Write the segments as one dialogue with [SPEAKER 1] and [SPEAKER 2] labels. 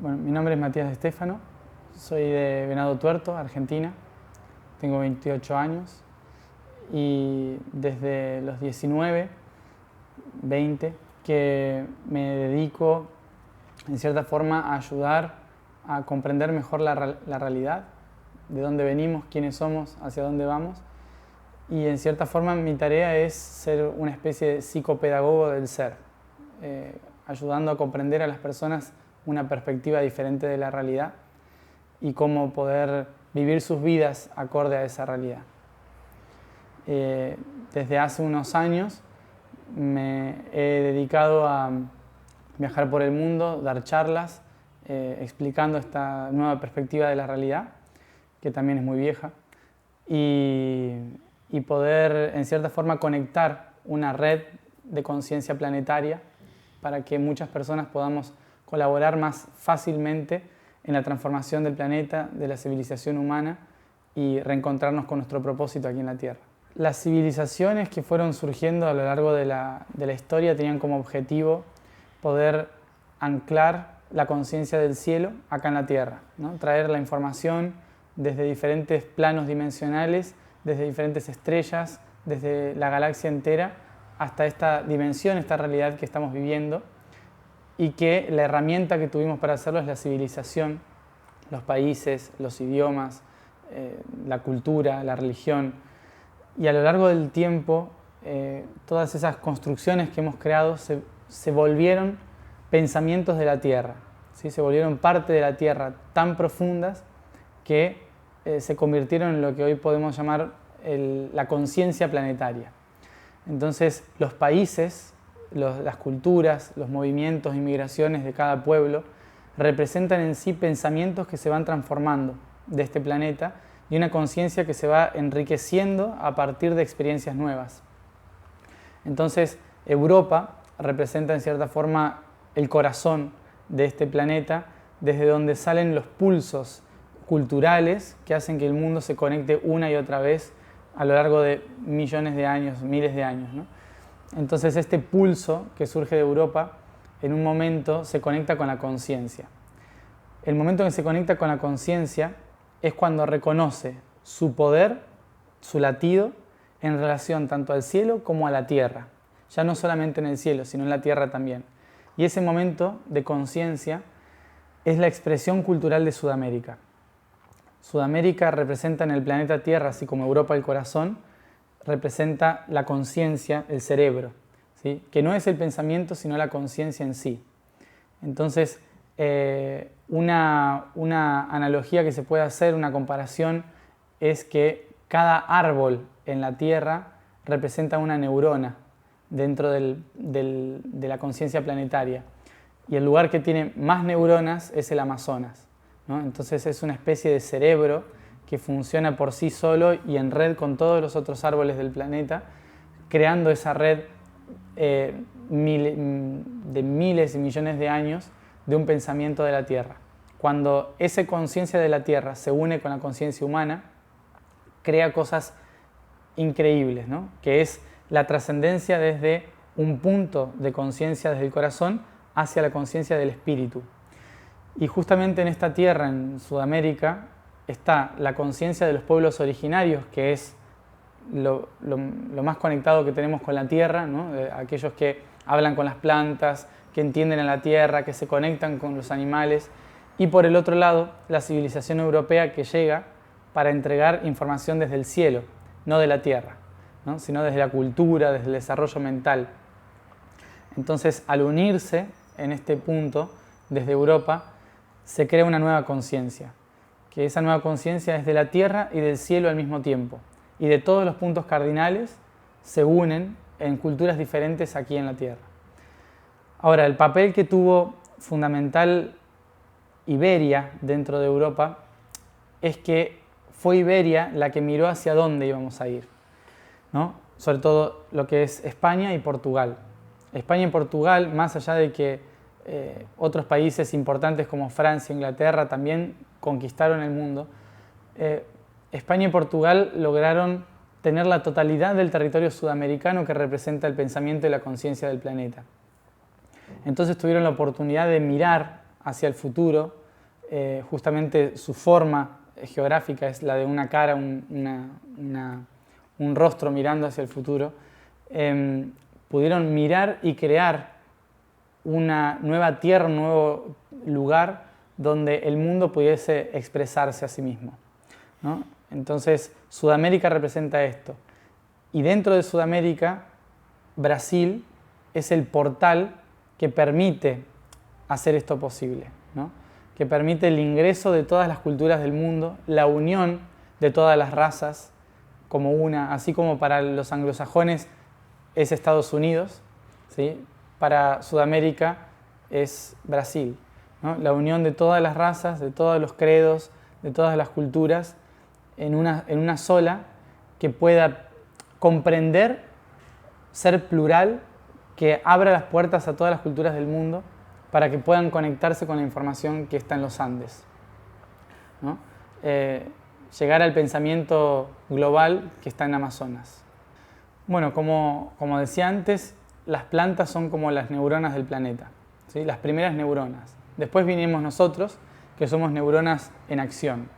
[SPEAKER 1] Bueno, mi nombre es Matías de Stefano, soy de Venado Tuerto, Argentina, tengo 28 años y desde los 19, 20, que me dedico en cierta forma a ayudar a comprender mejor la realidad, de dónde venimos, quiénes somos, hacia dónde vamos. Y en cierta forma mi tarea es ser una especie de psicopedagogo del ser, ayudando a comprender a las personas una perspectiva diferente de la realidad y cómo poder vivir sus vidas acorde a esa realidad. Desde hace unos años me he dedicado a viajar por el mundo, dar charlas, explicando esta nueva perspectiva de la realidad, que también es muy vieja, y poder en cierta forma conectar una red de conciencia planetaria para que muchas personas podamos colaborar más fácilmente en la transformación del planeta, de la civilización humana y reencontrarnos con nuestro propósito aquí en la Tierra. Las civilizaciones que fueron surgiendo a lo largo de la historia tenían como objetivo poder anclar la conciencia del cielo acá en la Tierra, ¿no? Traer la información desde diferentes planos dimensionales, desde diferentes estrellas, desde la galaxia entera, hasta esta dimensión, esta realidad que estamos viviendo, y que la herramienta que tuvimos para hacerlo es la civilización, los países, los idiomas, la cultura, la religión. Y a lo largo del tiempo, todas esas construcciones que hemos creado se volvieron pensamientos de la Tierra, ¿sí? Se volvieron parte de la Tierra tan profundas que se convirtieron en lo que hoy podemos llamar la conciencia planetaria. Entonces, los países, las culturas, los movimientos y migraciones de cada pueblo representan en sí pensamientos que se van transformando de este planeta y una conciencia que se va enriqueciendo a partir de experiencias nuevas. Entonces, Europa representa en cierta forma el corazón de este planeta, desde donde salen los pulsos culturales que hacen que el mundo se conecte una y otra vez a lo largo de millones de años, miles de años, ¿no? Entonces este pulso que surge de Europa en un momento se conecta con la conciencia. El momento en que se conecta con la conciencia es cuando reconoce su poder, su latido, en relación tanto al cielo como a la tierra. Ya no solamente en el cielo, sino en la tierra también. Y ese momento de conciencia es la expresión cultural de Sudamérica. Sudamérica representa en el planeta Tierra, así como Europa el corazón, representa la conciencia, el cerebro, ¿sí? Que no es el pensamiento, sino la conciencia en sí. Entonces, una analogía que se puede hacer, una comparación, es que cada árbol en la Tierra representa una neurona dentro de la conciencia planetaria. Y el lugar que tiene más neuronas es el Amazonas, ¿no? Entonces es una especie de cerebro que funciona por sí solo y en red con todos los otros árboles del planeta, creando esa red de miles y millones de años de un pensamiento de la Tierra. Cuando esa conciencia de la Tierra se une con la conciencia humana, crea cosas increíbles, ¿no? Que es la trascendencia desde un punto de conciencia desde el corazón hacia la conciencia del espíritu. Y justamente en esta tierra, en Sudamérica, está la conciencia de los pueblos originarios, que es lo más conectado que tenemos con la tierra, ¿no? Aquellos que hablan con las plantas, que entienden a la tierra, que se conectan con los animales. Y por el otro lado, la civilización europea que llega para entregar información desde el cielo, no de la tierra, ¿no? Sino desde la cultura, desde el desarrollo mental. Entonces, al unirse en este punto, desde Europa, se crea una nueva conciencia, que esa nueva conciencia es de la tierra y del cielo al mismo tiempo, y de todos los puntos cardinales se unen en culturas diferentes aquí en la tierra. Ahora, el papel que tuvo fundamental Iberia dentro de Europa es que fue Iberia la que miró hacia dónde íbamos a ir, ¿no? Sobre todo lo que es España y Portugal. España y Portugal, más allá de que otros países importantes como Francia e Inglaterra también conquistaron el mundo, España y Portugal lograron tener la totalidad del territorio sudamericano que representa el pensamiento y la conciencia del planeta. Entonces tuvieron la oportunidad de mirar hacia el futuro. Justamente su forma geográfica es la de una cara, un rostro mirando hacia el futuro. Pudieron mirar y crear una nueva tierra, un nuevo lugar donde el mundo pudiese expresarse a sí mismo, ¿no? Entonces, Sudamérica representa esto. Y dentro de Sudamérica, Brasil es el portal que permite hacer esto posible, ¿no? Que permite el ingreso de todas las culturas del mundo, la unión de todas las razas como una, así como para los anglosajones es Estados Unidos, ¿sí? Para Sudamérica es Brasil, ¿no? La unión de todas las razas, de todos los credos, de todas las culturas en una sola que pueda comprender, ser plural, que abra las puertas a todas las culturas del mundo para que puedan conectarse con la información que está en los Andes, ¿no? Llegar al pensamiento global que está en Amazonas. Bueno, como decía antes, las plantas son como las neuronas del planeta, ¿sí? Las primeras neuronas. Después vinimos nosotros, que somos neuronas en acción.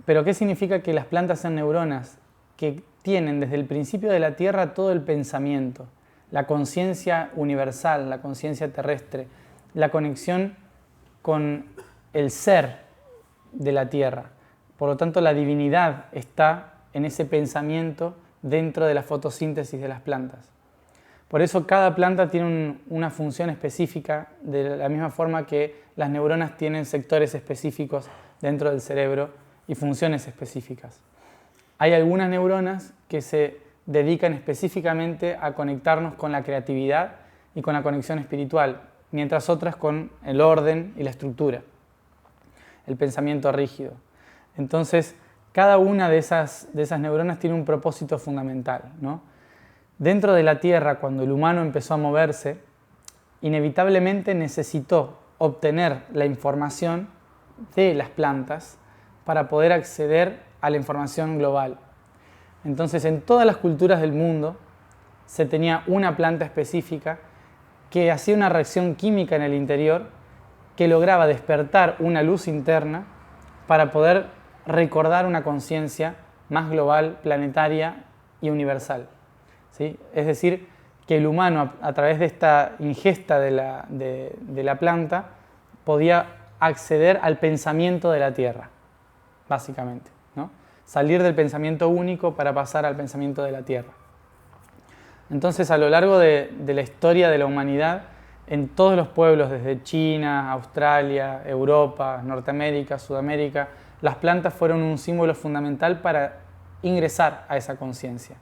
[SPEAKER 1] Pero ¿qué significa que las plantas sean neuronas? Que tienen desde el principio de la Tierra todo el pensamiento, la conciencia universal, la conciencia terrestre, la conexión con el ser de la Tierra. Por lo tanto, la divinidad está en ese pensamiento dentro de la fotosíntesis de las plantas. Por eso cada planta tiene una función específica, de la misma forma que las neuronas tienen sectores específicos dentro del cerebro y funciones específicas. Hay algunas neuronas que se dedican específicamente a conectarnos con la creatividad y con la conexión espiritual, mientras otras con el orden y la estructura, el pensamiento rígido. Entonces, cada una de esas neuronas tiene un propósito fundamental, ¿no? Dentro de la Tierra, cuando el humano empezó a moverse, inevitablemente necesitó obtener la información de las plantas para poder acceder a la información global. Entonces, en todas las culturas del mundo se tenía una planta específica que hacía una reacción química en el interior que lograba despertar una luz interna para poder recordar una conciencia más global, planetaria y universal, ¿sí? Es decir, que el humano a través de esta ingesta de la planta podía acceder al pensamiento de la Tierra, básicamente, ¿no? Salir del pensamiento único para pasar al pensamiento de la Tierra. Entonces, a lo largo de la historia de la humanidad, en todos los pueblos, desde China, Australia, Europa, Norteamérica, Sudamérica, las plantas fueron un símbolo fundamental para ingresar a esa conciencia,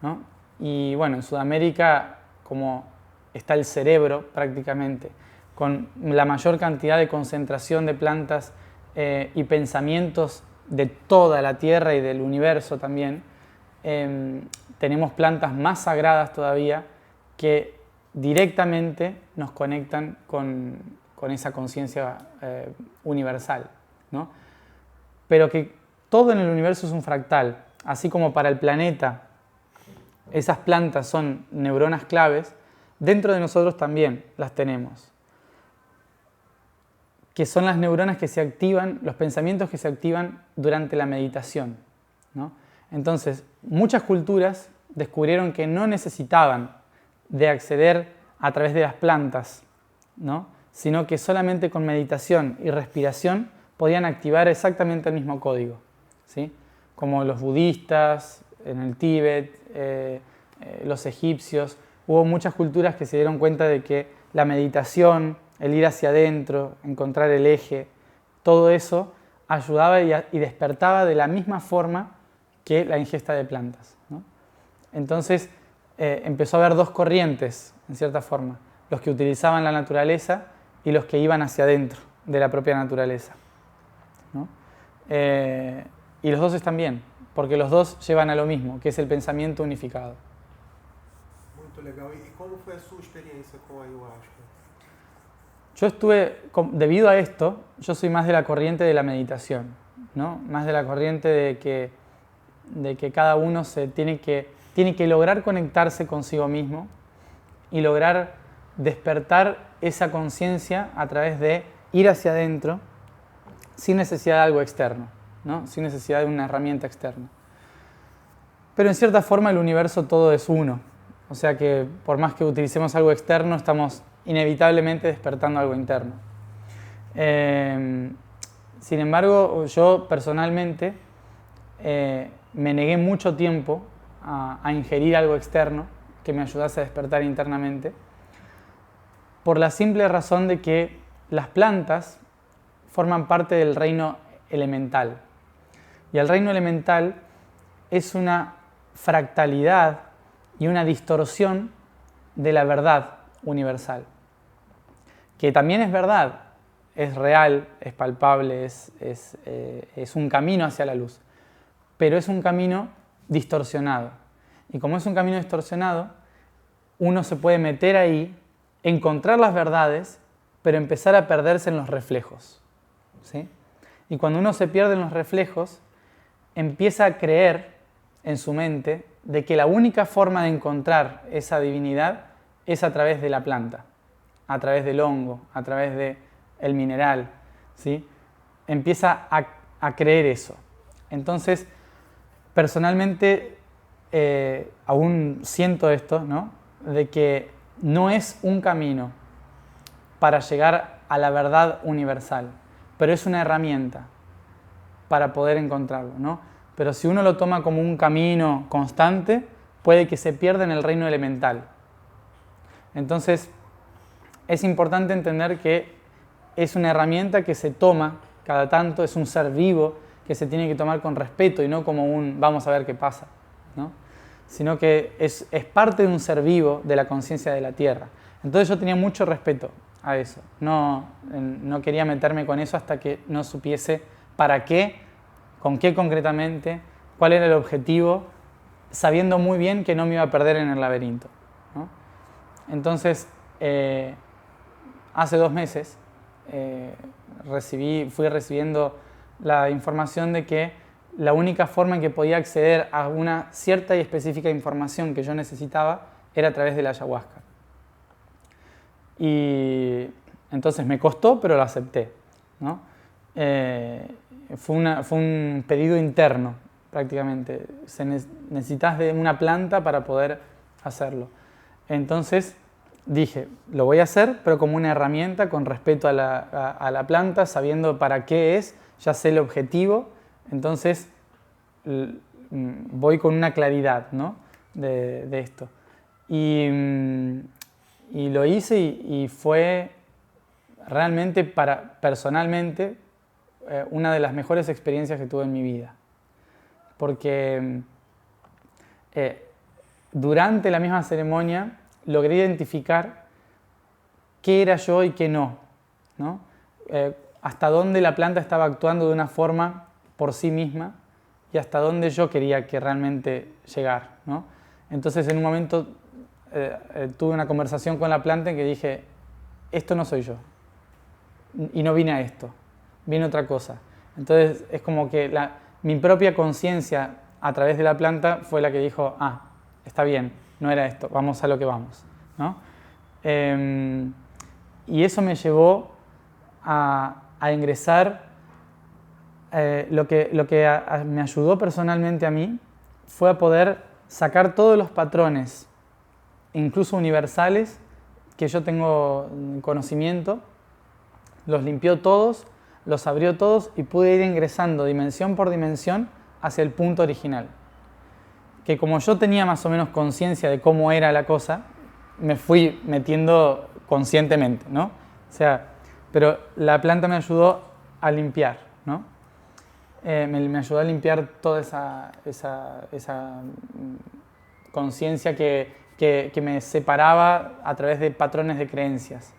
[SPEAKER 1] ¿no? Y bueno, en Sudamérica, como está el cerebro prácticamente, con la mayor cantidad de concentración de plantas y pensamientos de toda la Tierra y del universo también, tenemos plantas más sagradas todavía que directamente nos conectan con esa conciencia universal, ¿no? Pero que todo en el universo es un fractal, así como para el planeta esas plantas son neuronas claves, dentro de nosotros también las tenemos, que son las neuronas que se activan, los pensamientos que se activan durante la meditación, ¿no? Entonces, muchas culturas descubrieron que no necesitaban de acceder a través de las plantas, ¿no? Sino que solamente con meditación y respiración podían activar exactamente el mismo código, ¿sí? Como los budistas en el Tíbet, los egipcios. Hubo muchas culturas que se dieron cuenta de que la meditación, el ir hacia adentro, encontrar el eje, todo eso ayudaba y despertaba de la misma forma que la ingesta de plantas, ¿no? Entonces empezó a haber dos corrientes, en cierta forma, los que utilizaban la naturaleza y los que iban hacia adentro de la propia naturaleza, ¿no? Y los dos están bien, porque los dos llevan a lo mismo, que es el pensamiento unificado.
[SPEAKER 2] Muy legal. ¿Y cómo fue su experiencia con ayahuasca?
[SPEAKER 1] Yo debido a esto, yo soy más de la corriente de la meditación, ¿no? Más de la corriente de que cada uno tiene que lograr conectarse consigo mismo y lograr despertar esa conciencia a través de ir hacia adentro sin necesidad de algo externo, ¿no? Sin necesidad de una herramienta externa. Pero en cierta forma el universo todo es uno. O sea que por más que utilicemos algo externo, estamos inevitablemente despertando algo interno. Sin embargo, yo personalmente me negué mucho tiempo a ingerir algo externo que me ayudase a despertar internamente, por la simple razón de que las plantas forman parte del reino elemental. Y el reino elemental es una fractalidad y una distorsión de la verdad universal, que también es verdad, es real, es palpable, es un camino hacia la luz, pero es un camino distorsionado. Y como es un camino distorsionado, uno se puede meter ahí, encontrar las verdades, pero empezar a perderse en los reflejos, ¿sí? Y cuando uno se pierde en los reflejos, empieza a creer en su mente de que la única forma de encontrar esa divinidad es a través de la planta, a través del hongo, a través del mineral, ¿sí? Empieza a creer eso. Entonces, personalmente, aún siento esto, ¿no? De que no es un camino para llegar a la verdad universal, pero es una herramienta para poder encontrarlo, ¿no? Pero si uno lo toma como un camino constante, puede que se pierda en el reino elemental. Entonces, es importante entender que es una herramienta que se toma cada tanto, es un ser vivo que se tiene que tomar con respeto y no como un vamos a ver qué pasa, ¿no? Sino que es parte de un ser vivo de la conciencia de la Tierra. Entonces yo tenía mucho respeto a eso. No quería meterme con eso hasta que no supiese para qué, con qué concretamente, cuál era el objetivo, sabiendo muy bien que no me iba a perder en el laberinto, ¿no? Entonces, hace 2 meses fui recibiendo la información de que la única forma en que podía acceder a una cierta y específica información que yo necesitaba era a través de la ayahuasca. Y entonces me costó, pero lo acepté, ¿no? Fue un pedido interno, prácticamente. Necesitas de una planta para poder hacerlo. Entonces dije, lo voy a hacer, pero como una herramienta, con respeto a la planta, sabiendo para qué es, ya sé el objetivo. Entonces voy con una claridad, ¿no? de esto. Y lo hice y fue realmente personalmente una de las mejores experiencias que tuve en mi vida. Porque durante la misma ceremonia logré identificar qué era yo y qué no, ¿no? Hasta dónde la planta estaba actuando de una forma por sí misma y hasta dónde yo quería que realmente llegar, ¿no? Entonces en un momento tuve una conversación con la planta en que dije, esto no soy yo y no vine a esto, vine a otra cosa. Entonces es como que mi propia conciencia a través de la planta fue la que dijo, está bien, no era esto, vamos a lo que vamos, ¿no? Y eso me llevó a ingresar. Lo que me ayudó personalmente a mí fue a poder sacar todos los patrones, incluso universales, que yo tengo conocimiento, los limpió todos, los abrió todos y pude ir ingresando dimensión por dimensión hacia el punto original. Que como yo tenía más o menos conciencia de cómo era la cosa, me fui metiendo conscientemente, ¿no? O sea, pero la planta me ayudó a limpiar, ¿no? Me ayudó a limpiar toda esa conciencia que me separaba a través de patrones de creencias.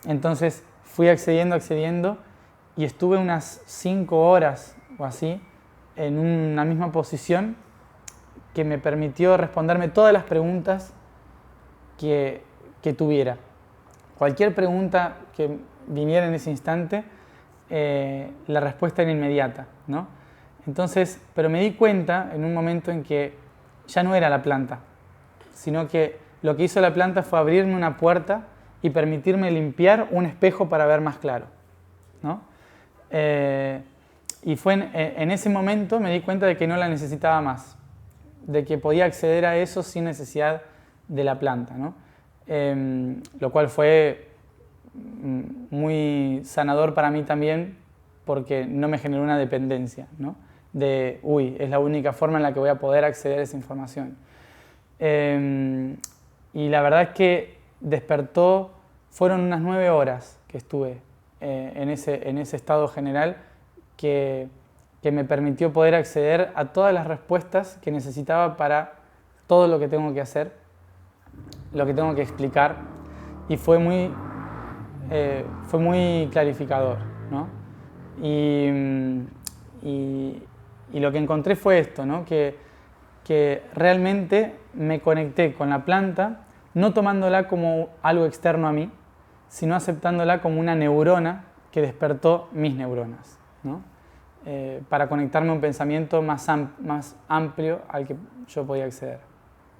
[SPEAKER 1] Entonces fui accediendo y estuve unas 5 horas o así en una misma posición que me permitió responderme todas las preguntas que tuviera. Cualquier pregunta que viniera en ese instante, la respuesta era inmediata, ¿no? Entonces, pero me di cuenta en un momento en que ya no era la planta, sino que lo que hizo la planta fue abrirme una puerta y permitirme limpiar un espejo para ver más claro, ¿no? Y fue en ese momento me di cuenta de que no la necesitaba más, de que podía acceder a eso sin necesidad de la planta, ¿no? Lo cual fue muy sanador para mí también, porque no me generó una dependencia, ¿no? De, es la única forma en la que voy a poder acceder a esa información. Y la verdad es que despertó, fueron unas 9 horas que estuve en ese estado general que me permitió poder acceder a todas las respuestas que necesitaba para todo lo que tengo que hacer, lo que tengo que explicar, y fue muy clarificador, ¿no? Y lo que encontré fue esto, ¿no? Que realmente me conecté con la planta, no tomándola como algo externo a mí, sino aceptándola como una neurona que despertó mis neuronas, ¿no? Para conectarme a un pensamiento más amplio al que yo podía acceder.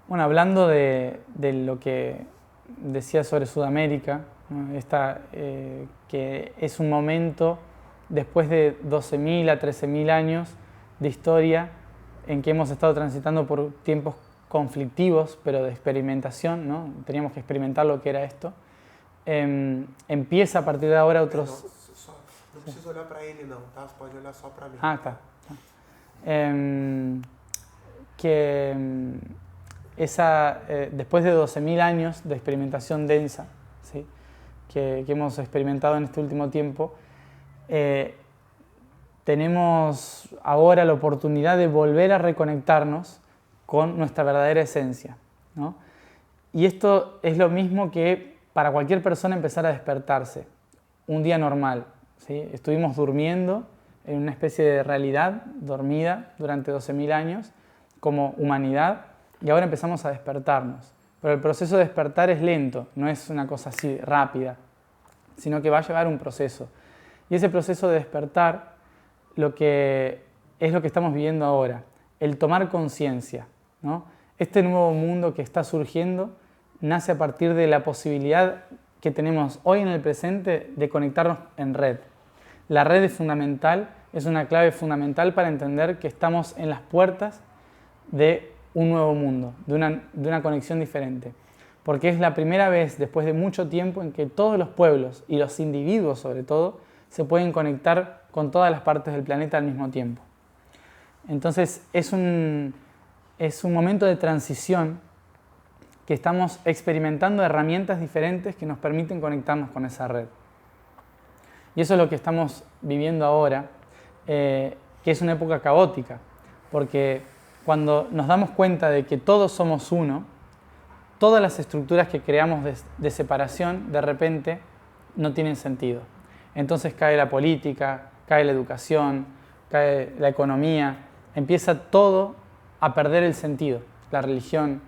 [SPEAKER 1] Bueno, hablando de lo que decía sobre Sudamérica, ¿no? Que es un momento después de 12.000 a 13.000 años de historia en que hemos estado transitando por tiempos conflictivos, pero de experimentación, ¿no? Teníamos que experimentar lo que era esto. Empieza a partir de ahora otros...
[SPEAKER 2] Não precisa olhar para ele não, tá? Você pode olhar só para mim.
[SPEAKER 1] Ah, tá. Después de 12.000 años de experimentación densa, ¿sí? que hemos experimentado en este último tiempo, tenemos ahora la oportunidad de volver a reconectarnos con nuestra verdadera esencia, ¿no? Y esto es lo mismo que para cualquier persona empezar a despertarse, un día normal, ¿sí? Estuvimos durmiendo en una especie de realidad dormida durante 12.000 años como humanidad y ahora empezamos a despertarnos. Pero el proceso de despertar es lento, no es una cosa así rápida, sino que va a llevar un proceso. Y ese proceso de despertar es lo que estamos viviendo ahora, el tomar conciencia, ¿no? Este nuevo mundo que está surgiendo nace a partir de la posibilidad que tenemos hoy en el presente de conectarnos en red. La red es fundamental, es una clave fundamental para entender que estamos en las puertas de un nuevo mundo, de una conexión diferente. Porque es la primera vez después de mucho tiempo en que todos los pueblos y los individuos sobre todo se pueden conectar con todas las partes del planeta al mismo tiempo. Entonces es un momento de transición que estamos experimentando herramientas diferentes que nos permiten conectarnos con esa red. Y eso es lo que estamos viviendo ahora, que es una época caótica, porque cuando nos damos cuenta de que todos somos uno, todas las estructuras que creamos de separación de repente no tienen sentido. Entonces cae la política, cae la educación, cae la economía, empieza todo a perder el sentido, la religión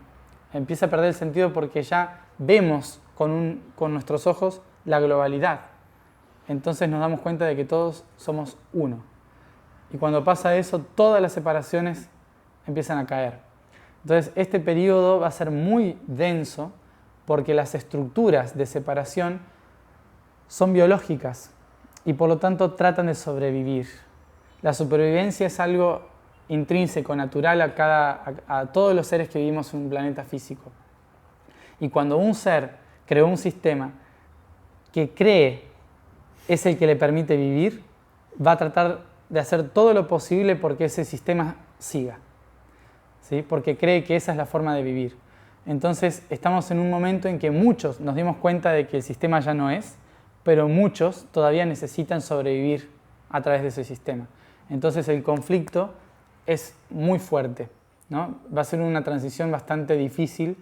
[SPEAKER 1] empieza a perder el sentido porque ya vemos con nuestros ojos la globalidad. Entonces nos damos cuenta de que todos somos uno. Y cuando pasa eso, todas las separaciones empiezan a caer. Entonces este periodo va a ser muy denso porque las estructuras de separación son biológicas y por lo tanto tratan de sobrevivir. La supervivencia es algo intrínseco, natural a todos los seres que vivimos en un planeta físico. Y cuando un ser creó un sistema que cree es el que le permite vivir, va a tratar de hacer todo lo posible porque ese sistema siga, ¿sí? Porque cree que esa es la forma de vivir. Entonces estamos en un momento en que muchos nos dimos cuenta de que el sistema ya no es, pero muchos todavía necesitan sobrevivir a través de ese sistema. Entonces el conflicto es muy fuerte, ¿no? Va a ser una transición bastante difícil,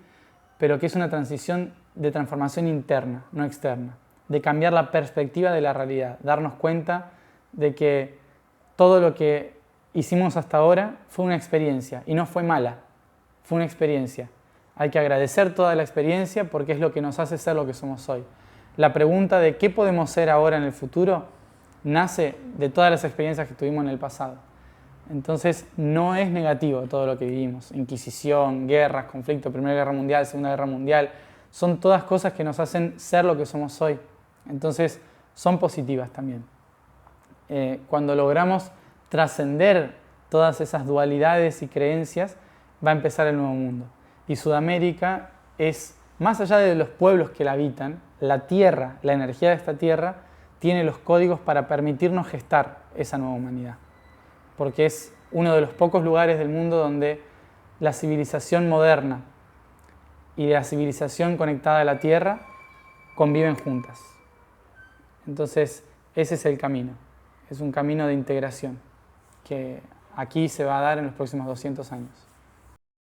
[SPEAKER 1] pero que es una transición de transformación interna, no externa, de cambiar la perspectiva de la realidad, darnos cuenta de que todo lo que hicimos hasta ahora fue una experiencia y no fue mala, fue una experiencia. Hay que agradecer toda la experiencia porque es lo que nos hace ser lo que somos hoy. La pregunta de qué podemos ser ahora en el futuro nace de todas las experiencias que tuvimos en el pasado. Entonces no es negativo todo lo que vivimos, Inquisición, guerras, conflictos, Primera Guerra Mundial, Segunda Guerra Mundial, son todas cosas que nos hacen ser lo que somos hoy. Entonces, son positivas también. Cuando logramos trascender todas esas dualidades y creencias, va a empezar el nuevo mundo. Y Sudamérica es, más allá de los pueblos que la habitan, la tierra, la energía de esta tierra, tiene los códigos para permitirnos gestar esa nueva humanidad. Porque es uno de los pocos lugares del mundo donde la civilización moderna y la civilización conectada a la tierra conviven juntas. Entonces, ese es el camino. Es un camino de integración que aquí se va a dar en los próximos 200 años.